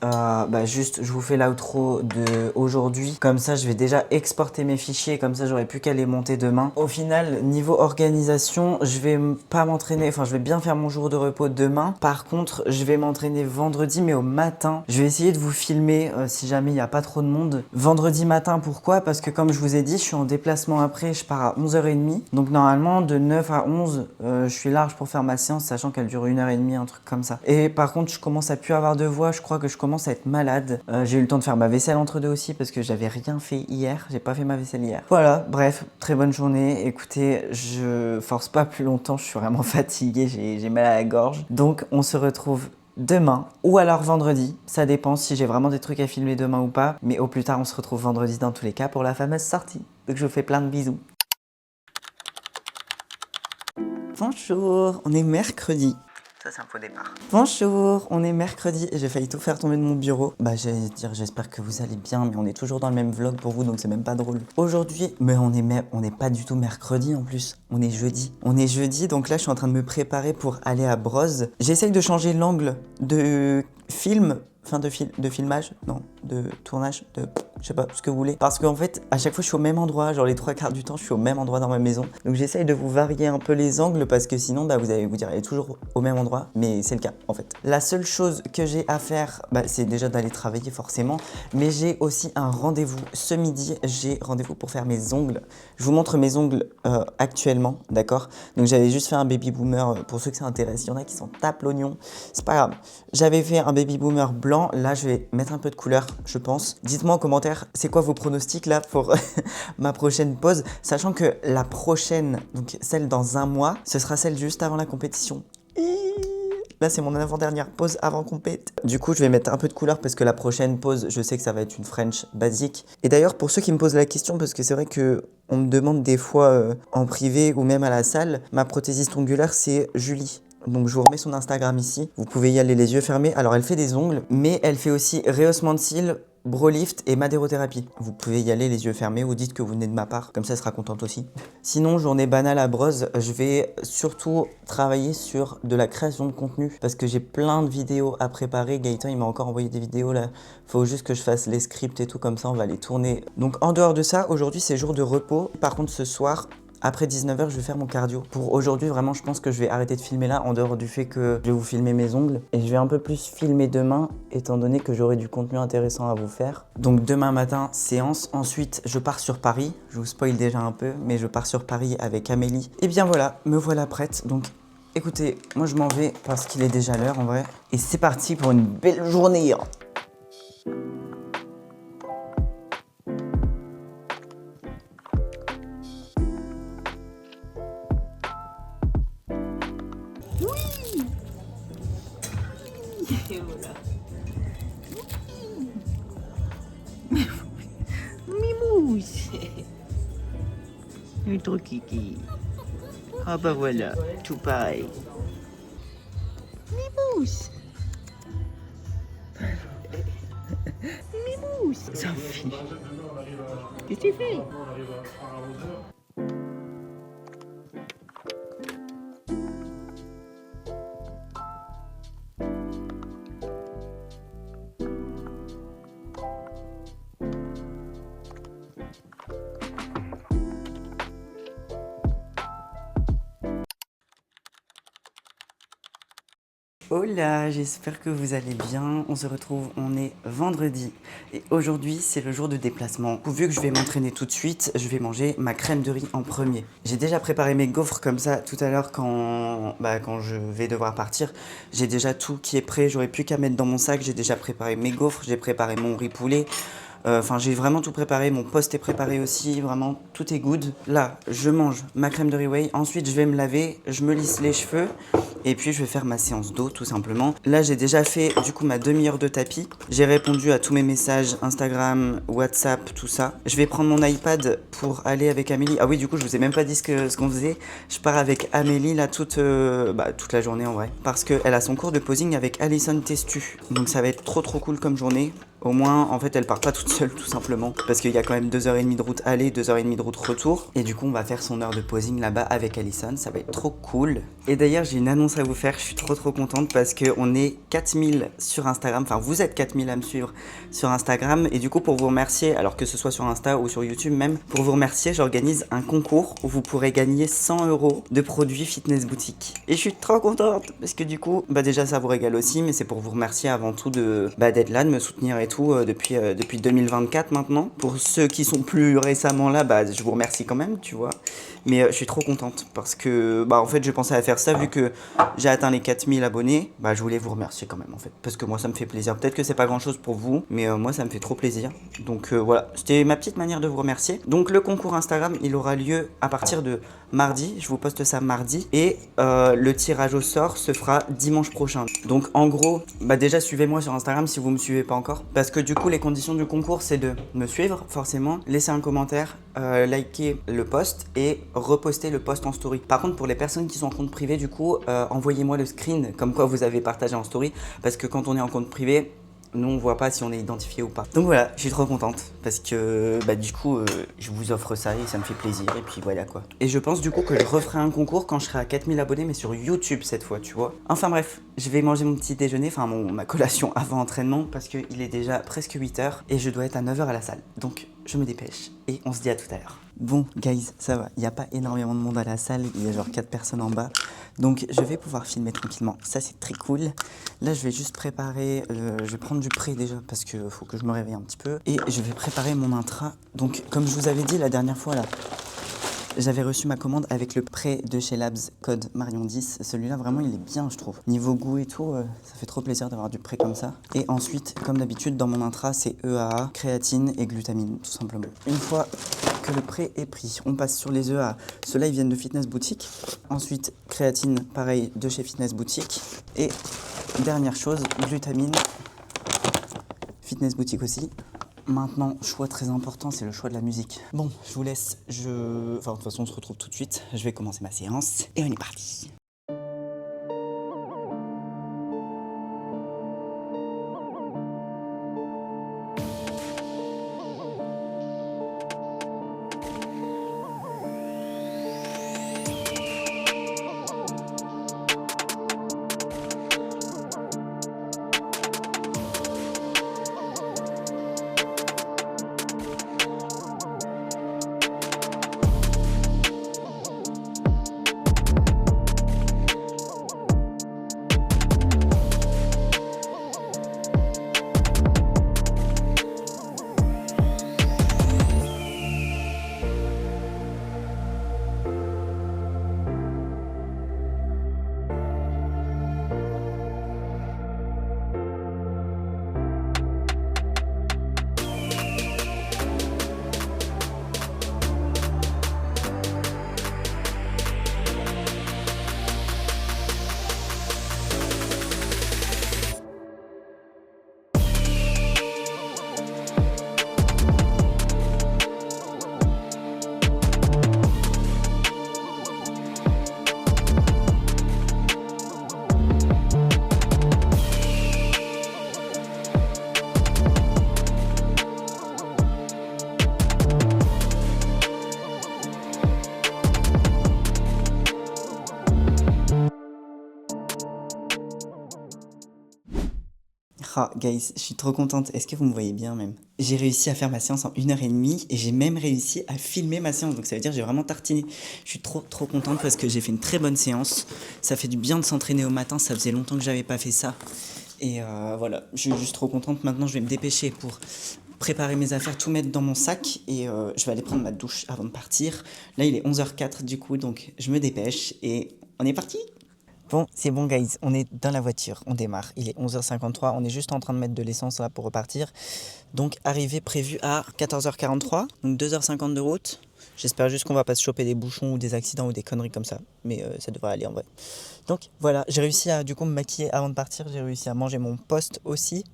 bah juste je vous fais l'outro de aujourd'hui, comme ça je vais déjà exporter mes fichiers, comme ça j'aurai plus qu'à les monter demain. Au final niveau organisation, je vais pas m'entraîner, enfin je vais bien faire mon jour de repos demain, par contre je vais m'entraîner vendredi mais au matin. Je vais essayer de vous filmer si jamais il n'y a pas trop de monde vendredi matin. Pourquoi? Parce que comme je vous ai dit, je suis en déplacement après, je pars à 11h30, donc normalement de 9 à 11 je suis large pour faire ma séance, sachant qu'elle dure 1h30, un truc comme ça. Et par contre je commence à plus avoir de voix, je crois que je commence à être malade. J'ai eu le temps de faire ma vaisselle entre deux aussi parce que j'avais rien fait hier, j'ai pas fait ma vaisselle hier. Voilà, bref, très bonne journée. Écoutez, je force pas plus longtemps, je suis vraiment fatigué, j'ai mal à la gorge. Donc on se retrouve demain ou alors vendredi, ça dépend si j'ai vraiment des trucs à filmer demain ou pas, mais au plus tard on se retrouve vendredi dans tous les cas pour la fameuse sortie. Donc je vous fais plein de bisous. Bonjour, on est mercredi. Ça c'est un faux départ. Bonjour, on est mercredi et j'ai failli tout faire tomber de mon bureau. Bah j'allais dire j'espère que vous allez bien, mais on est toujours dans le même vlog pour vous, donc c'est même pas drôle. Aujourd'hui, mais on est pas du tout mercredi en plus, on est jeudi. On est jeudi, donc là je suis en train de me préparer pour aller à Broz. J'essaye de changer l'angle de film, enfin de filmage, non, de tournage, de je sais pas, ce que vous voulez. Parce qu'en fait, à chaque fois, je suis au même endroit, genre les 3/4 du temps, je suis au même endroit dans ma maison. Donc j'essaye de vous varier un peu les angles parce que sinon, bah, vous allez vous dire, elle est toujours au même endroit, mais c'est le cas en fait. La seule chose que j'ai à faire, bah, c'est déjà d'aller travailler forcément, mais j'ai aussi un rendez-vous. Ce midi, j'ai rendez-vous pour faire mes ongles. Je vous montre mes ongles actuellement, d'accord? Donc j'avais juste fait un baby boomer, pour ceux que ça intéresse, il y en a qui s'en tapent l'oignon, c'est pas grave. J'avais fait un baby boomer blanc, là je vais mettre un peu de couleur, je pense. Dites-moi en commentaire, c'est quoi vos pronostics là pour ma prochaine pause, sachant que la prochaine, donc celle dans un mois, ce sera celle juste avant la compétition. Là, c'est mon avant-dernière pause avant compète. Du coup, je vais mettre un peu de couleur parce que la prochaine pause, je sais que ça va être une French basique. Et d'ailleurs, pour ceux qui me posent la question, parce que c'est vrai que on me demande des fois en privé ou même à la salle, ma prothésiste ongulaire, c'est Julie. Donc je vous remets son Instagram ici, vous pouvez y aller les yeux fermés. Alors elle fait des ongles, mais elle fait aussi rehaussement de cils, Brolift et madérothérapie. Vous pouvez y aller les yeux fermés ou dites que vous venez de ma part, comme ça elle sera contente aussi. Sinon, journée banale à Broz, je vais surtout travailler sur de la création de contenu parce que j'ai plein de vidéos à préparer. Gaëtan il m'a encore envoyé des vidéos là, faut juste que je fasse les scripts et tout comme ça on va les tourner. Donc en dehors de ça, aujourd'hui c'est jour de repos. Par contre ce soir, après 19h, je vais faire mon cardio. Pour aujourd'hui, vraiment, je pense que je vais arrêter de filmer là, en dehors du fait que je vais vous filmer mes ongles. Et je vais un peu plus filmer demain, étant donné que j'aurai du contenu intéressant à vous faire. Donc demain matin, séance. Ensuite, je pars sur Paris. Je vous spoil déjà un peu, mais je pars sur Paris avec Amélie. Et bien voilà, me voilà prête. Donc écoutez, moi je m'en vais parce qu'il est déjà l'heure en vrai. Et c'est parti pour une belle journée. Et voilà. Mimousse. Il est trop kiki. Ah bah voilà, tout pareil. Mimousse. Mimousse. Sophie. Qu'est-ce que tu fais? Hola, j'espère que vous allez bien. On se retrouve, on est vendredi et aujourd'hui c'est le jour de déplacement. Vu que je vais m'entraîner tout de suite, je vais manger ma crème de riz en premier. J'ai déjà préparé mes gaufres comme ça tout à l'heure quand je vais devoir partir. J'ai déjà tout qui est prêt, j'aurai plus qu'à mettre dans mon sac. J'ai déjà préparé mes gaufres, j'ai préparé mon riz poulet. Enfin, j'ai vraiment tout préparé, mon post est préparé aussi, vraiment, tout est good. Là, je mange ma crème de riz whey, ensuite je vais me laver, je me lisse les cheveux, et puis je vais faire ma séance d'eau, tout simplement. Là, j'ai déjà fait, du coup, ma demi-heure de tapis. J'ai répondu à tous mes messages, Instagram, WhatsApp, tout ça. Je vais prendre mon iPad pour aller avec Amélie. Ah oui, du coup, je vous ai même pas dit ce qu'on faisait. Je pars avec Amélie, là, toute la journée, en vrai. Parce qu'elle a son cours de posing avec Alison Testu. Donc ça va être trop cool comme journée. Au moins, en fait, elle part pas toute seule, tout simplement. Parce qu'il y a quand même 2h30 de route aller, 2h30 de route retour. Et du coup, on va faire son heure de posing là-bas avec Alison. Ça va être trop cool. Et d'ailleurs, j'ai une annonce à vous faire. Je suis trop contente parce qu'on est 4000 sur Instagram. Enfin, vous êtes 4000 à me suivre sur Instagram. Et du coup, pour vous remercier, alors que ce soit sur Insta ou sur YouTube même, pour vous remercier, j'organise un concours où vous pourrez gagner 100 € de produits Fitness Boutique. Et je suis trop contente parce que du coup, déjà, ça vous régale aussi. Mais c'est pour vous remercier avant tout d'être là, de me soutenir et tout depuis 2024 maintenant. Pour ceux qui sont plus récemment là, je vous remercie quand même, tu vois. Mais je suis trop contente parce que en fait je pensais à faire ça vu que j'ai atteint les 4000 abonnés. Je voulais vous remercier quand même en fait parce que moi ça me fait plaisir. Peut-être que c'est pas grand chose pour vous, mais moi ça me fait trop plaisir. Donc voilà, c'était ma petite manière de vous remercier. Donc le concours Instagram il aura lieu à partir de mardi, je vous poste ça mardi. Et le tirage au sort se fera dimanche prochain. Donc en gros, déjà suivez-moi sur Instagram si vous me suivez pas encore. Parce que du coup les conditions du concours c'est de me suivre forcément, laisser un commentaire, liker le post et reposter le post en story. Par contre pour les personnes qui sont en compte privé du coup, envoyez-moi le screen comme quoi vous avez partagé en story. Parce que quand on est en compte privé, nous on voit pas si on est identifié ou pas. Donc voilà, je suis trop contente parce que du coup je vous offre ça et ça me fait plaisir et puis voilà quoi. Et je pense du coup que je referai un concours quand je serai à 4000 abonnés mais sur YouTube cette fois, tu vois. Enfin bref, je vais manger mon petit déjeuner, enfin ma collation avant entraînement parce qu'il est déjà presque 8h et je dois être à 9h à la salle. Donc je me dépêche et on se dit à tout à l'heure. Bon guys, ça va, il n'y a pas énormément de monde à la salle, il y a genre 4 personnes en bas. Donc je vais pouvoir filmer tranquillement, ça c'est très cool. Là je vais juste préparer, je vais prendre du prêt déjà parce que faut que je me réveille un petit peu. Et je vais préparer mon intra. Donc comme je vous avais dit la dernière fois là, j'avais reçu ma commande avec le prêt de chez Labs, code Marion10. Celui-là, vraiment, il est bien, je trouve. Niveau goût et tout, ça fait trop plaisir d'avoir du prêt comme ça. Et ensuite, comme d'habitude, dans mon intra, c'est EAA, créatine et glutamine, tout simplement. Une fois que le prêt est pris, on passe sur les EAA. Ceux-là, ils viennent de Fitness Boutique. Ensuite, créatine, pareil, de chez Fitness Boutique. Et dernière chose, glutamine, Fitness Boutique aussi. Maintenant, choix très important, c'est le choix de la musique. Bon, je vous laisse, Enfin, de toute façon, on se retrouve tout de suite. Je vais commencer ma séance et on est parti. Oh, guys, je suis trop contente. Est-ce que vous me voyez bien même? J'ai réussi à faire ma séance en 1h30 et j'ai même réussi à filmer ma séance. Donc ça veut dire que j'ai vraiment tartiné. Je suis trop contente parce que j'ai fait une très bonne séance. Ça fait du bien de s'entraîner au matin. Ça faisait longtemps que j'avais pas fait ça. Et voilà, je suis juste trop contente. Maintenant, je vais me dépêcher pour préparer mes affaires, tout mettre dans mon sac. Et je vais aller prendre ma douche avant de partir. Là, il est 11h04 du coup, donc je me dépêche et on est parti. Bon, c'est bon guys, on est dans la voiture, on démarre. Il est 11h53, on est juste en train de mettre de l'essence là pour repartir. Donc arrivée prévue à 14h43, donc 2h50 de route. J'espère juste qu'on va pas se choper des bouchons ou des accidents ou des conneries comme ça. Mais ça devrait aller en vrai. Donc voilà, j'ai réussi à du coup me maquiller avant de partir. J'ai réussi à manger mon poste aussi.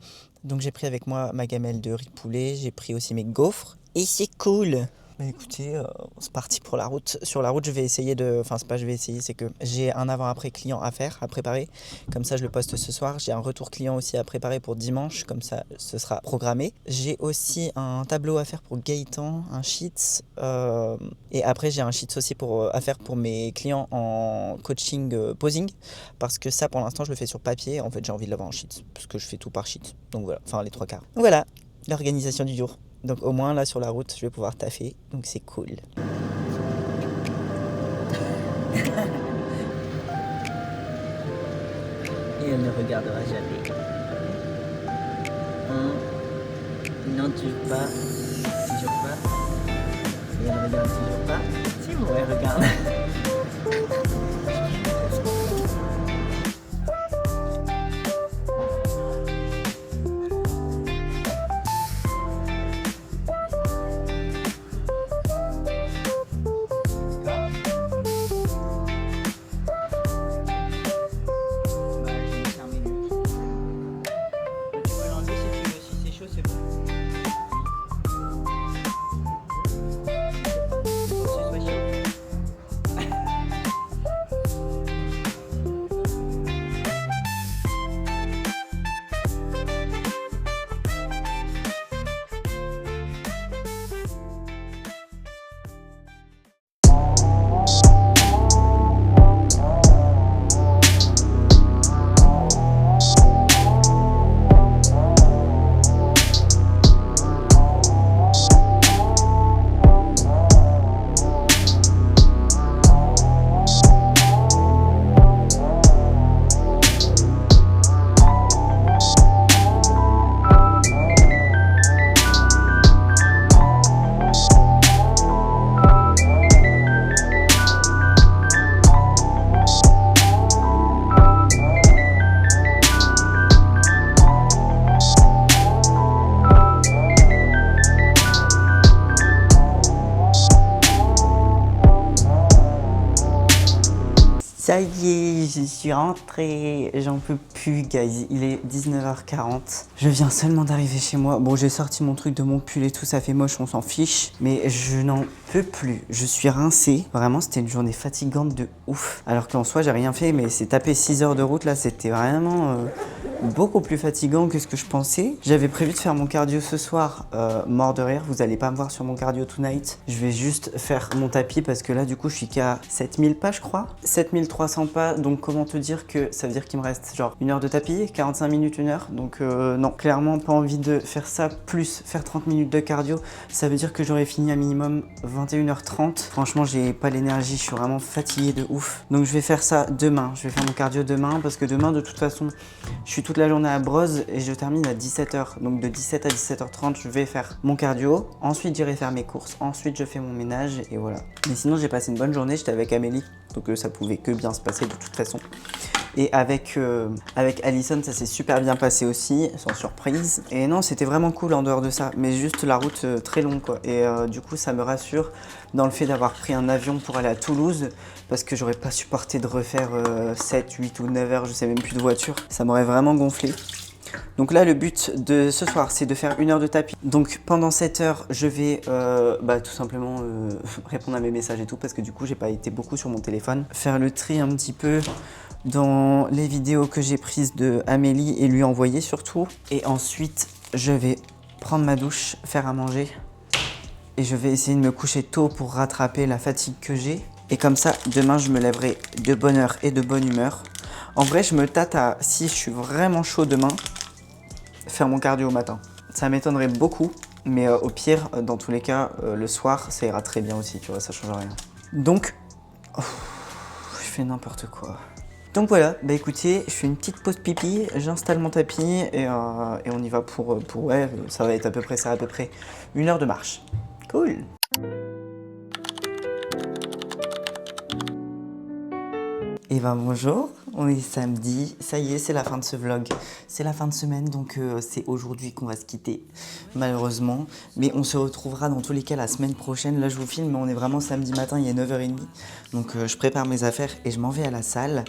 Donc j'ai pris avec moi ma gamelle de riz poulet. J'ai pris aussi mes gaufres. Et c'est cool. Bah écoutez, c'est parti pour la route. Sur la route, je vais essayer de... Enfin, c'est pas je vais essayer, c'est que j'ai un avant-après client à faire, à préparer. Comme ça, je le poste ce soir. J'ai un retour client aussi à préparer pour dimanche. Comme ça, ce sera programmé. J'ai aussi un tableau à faire pour Gaëtan, un sheet. Et après, j'ai un sheet aussi à faire pour mes clients en coaching posing. Parce que ça, pour l'instant, je le fais sur papier. En fait, j'ai envie de l'avoir en sheet. Parce que je fais tout par sheet. Donc voilà, enfin les 3 quarts. Donc voilà, l'organisation du jour. Donc au moins là sur la route je vais pouvoir taffer, donc c'est cool. Et elle ne regardera jamais. Non, toujours pas. Toujours pas. Et elle regarde toujours pas. Si, bon, elle regarde. Ça y est, je suis rentrée, j'en peux plus guys, il est 19h40. Je viens seulement d'arriver chez moi. Bon, j'ai sorti mon truc de mon pull et tout, ça fait moche, on s'en fiche. Mais je n'en peux plus, je suis rincée. Vraiment, c'était une journée fatigante de ouf. Alors qu'en soi, j'ai rien fait, mais c'est tapé 6 heures de route là, c'était vraiment beaucoup plus fatigant que ce que je pensais. J'avais prévu de faire mon cardio ce soir, mort de rire, vous allez pas me voir sur mon cardio tonight. Je vais juste faire mon tapis parce que là, du coup, je suis qu'à 7000 pas, je crois. 7300 pas, donc comment te dire que ça veut dire qu'il me reste genre 1 heure de tapis, 45 minutes, 1 heure. Donc non, clairement pas envie de faire ça, plus faire 30 minutes de cardio. Ça veut dire que j'aurais fini à minimum 21h30. Franchement, j'ai pas l'énergie, je suis vraiment fatigué de ouf. Donc je vais faire ça demain, je vais faire mon cardio demain parce que demain, de toute façon, je suis toute la journée à Broz et je termine à 17h. Donc de 17 à 17h30, je vais faire mon cardio. Ensuite, j'irai faire mes courses. Ensuite, je fais mon ménage et voilà. Mais sinon, j'ai passé une bonne journée, j'étais avec Amélie. Donc ça pouvait que bien se passer de toute façon. Et avec Alison, ça s'est super bien passé aussi, sans surprise. Et non, c'était vraiment cool en dehors de ça. Mais juste la route très longue quoi. Et du coup, ça me rassure dans le fait d'avoir pris un avion pour aller à Toulouse. Parce que j'aurais pas supporté de refaire 7, 8 ou 9 heures, je sais même plus de voiture. Ça m'aurait vraiment gonflé. Donc là, le but de ce soir, c'est de faire 1 heure de tapis. Donc pendant 7 heures, je vais tout simplement répondre à mes messages et tout. Parce que du coup, j'ai pas été beaucoup sur mon téléphone. Faire le tri un petit peu dans les vidéos que j'ai prises de Amélie et lui envoyer surtout. Et ensuite, je vais prendre ma douche, faire à manger. Et je vais essayer de me coucher tôt pour rattraper la fatigue que j'ai. Et comme ça, demain, je me lèverai de bonne heure et de bonne humeur. En vrai, je me tâte à, si je suis vraiment chaud demain, faire mon cardio au matin. Ça m'étonnerait beaucoup, mais au pire, dans tous les cas, le soir, ça ira très bien aussi, tu vois, ça change rien. Donc, je fais n'importe quoi. Donc voilà, bah écoutez, je fais une petite pause pipi, j'installe mon tapis et on y va pour ouais, ça va être à peu près 1 heure de marche. Cool. Et ben bonjour, on est samedi, ça y est, c'est la fin de ce vlog. C'est la fin de semaine, donc c'est aujourd'hui qu'on va se quitter, malheureusement. Mais on se retrouvera dans tous les cas la semaine prochaine. Là je vous filme, mais on est vraiment samedi matin, il est 9h30. Donc je prépare mes affaires et je m'en vais à la salle.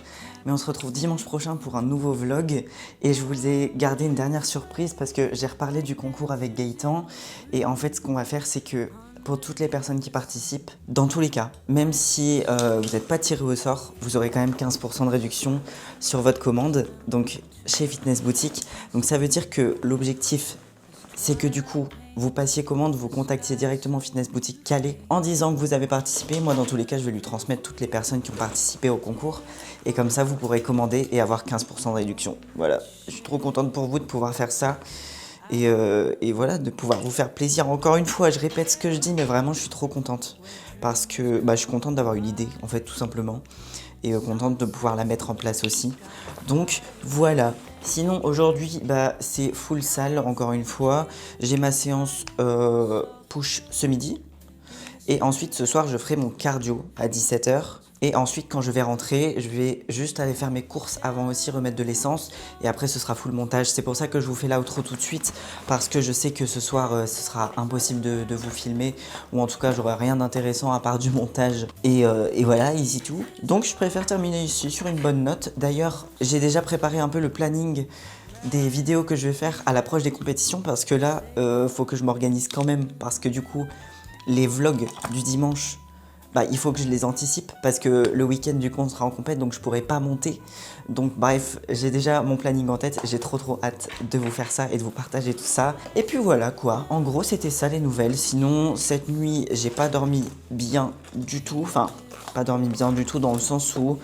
Mais on se retrouve dimanche prochain pour un nouveau vlog. Et je vous ai gardé une dernière surprise parce que j'ai reparlé du concours avec Gaëtan. Et en fait, ce qu'on va faire, c'est que pour toutes les personnes qui participent, dans tous les cas, même si vous n'êtes pas tiré au sort, vous aurez quand même 15% de réduction sur votre commande, donc chez Fitness Boutique. Donc ça veut dire que l'objectif, c'est que du coup, vous passiez commande, vous contactiez directement Fitness Boutique Calais en disant que vous avez participé. Moi, dans tous les cas, je vais lui transmettre toutes les personnes qui ont participé au concours. Et comme ça, vous pourrez commander et avoir 15% de réduction. Voilà, je suis trop contente pour vous de pouvoir faire ça. Et voilà, de pouvoir vous faire plaisir. Encore une fois, je répète ce que je dis, mais vraiment, je suis trop contente. Parce que je suis contente d'avoir eu l'idée, en fait, tout simplement. Et contente de pouvoir la mettre en place aussi. Donc, voilà. Sinon, aujourd'hui, c'est full salle, encore une fois. J'ai ma séance push ce midi. Et ensuite, ce soir, je ferai mon cardio à 17h. Et ensuite, quand je vais rentrer, je vais juste aller faire mes courses avant aussi, remettre de l'essence. Et après, ce sera full montage. C'est pour ça que je vous fais l'outro tout de suite. Parce que je sais que ce soir, ce sera impossible de vous filmer. Ou en tout cas, j'aurai rien d'intéressant à part du montage. Et voilà, easy tout. Donc, je préfère terminer ici sur une bonne note. D'ailleurs, j'ai déjà préparé un peu le planning des vidéos que je vais faire à l'approche des compétitions. Parce que là, faut que je m'organise quand même. Parce que du coup, les vlogs du dimanche, il faut que je les anticipe parce que le week-end du coup on sera en compète, donc je pourrai pas monter. Donc bref, j'ai déjà mon planning en tête, j'ai trop hâte de vous faire ça et de vous partager tout ça. Et puis voilà quoi, en gros c'était ça les nouvelles. Sinon cette nuit j'ai pas dormi bien du tout, enfin pas dormi bien du tout dans le sens où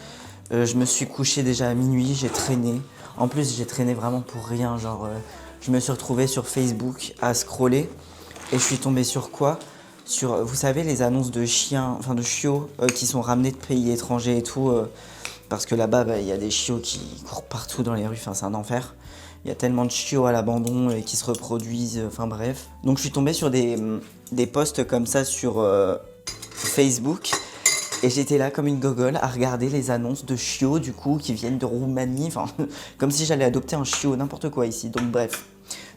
je me suis couché déjà à minuit, j'ai traîné. En plus j'ai traîné vraiment pour rien, genre je me suis retrouvé sur Facebook à scroller et je suis tombé sur quoi ? Sur, vous savez, les annonces de chiens, enfin de chiots qui sont ramenés de pays étrangers et tout, parce que là-bas, il y a des chiots qui courent partout dans les rues, enfin c'est un enfer. Il y a tellement de chiots à l'abandon et qui se reproduisent, enfin bref. Donc je suis tombé sur des posts comme ça sur Facebook et j'étais là comme une gogole à regarder les annonces de chiots du coup qui viennent de Roumanie, enfin comme si j'allais adopter un chiot, n'importe quoi ici. Donc bref,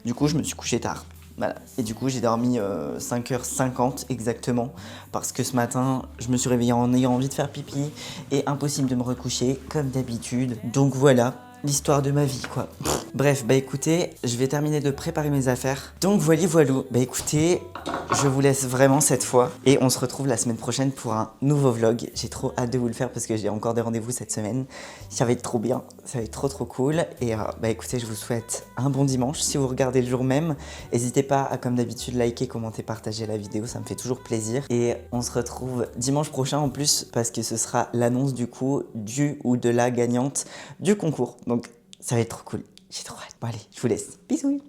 du coup je me suis couché tard. Voilà. Et du coup j'ai dormi 5h50 exactement parce que ce matin je me suis réveillé en ayant envie de faire pipi et impossible de me recoucher comme d'habitude. Donc voilà l'histoire de ma vie quoi. Bref, écoutez, je vais terminer de préparer mes affaires. Donc voilou. Écoutez, je vous laisse vraiment cette fois et on se retrouve la semaine prochaine pour un nouveau vlog. J'ai trop hâte de vous le faire parce que j'ai encore des rendez-vous cette semaine. Ça va être trop bien, ça va être trop cool. Et écoutez, je vous souhaite un bon dimanche. Si vous regardez le jour même, n'hésitez pas à comme d'habitude liker, commenter, partager la vidéo, ça me fait toujours plaisir. Et on se retrouve dimanche prochain en plus parce que ce sera l'annonce du coup du ou de la gagnante du concours. Donc ça va être trop cool. J'ai trop hâte. Bon allez, je vous laisse. Bisous.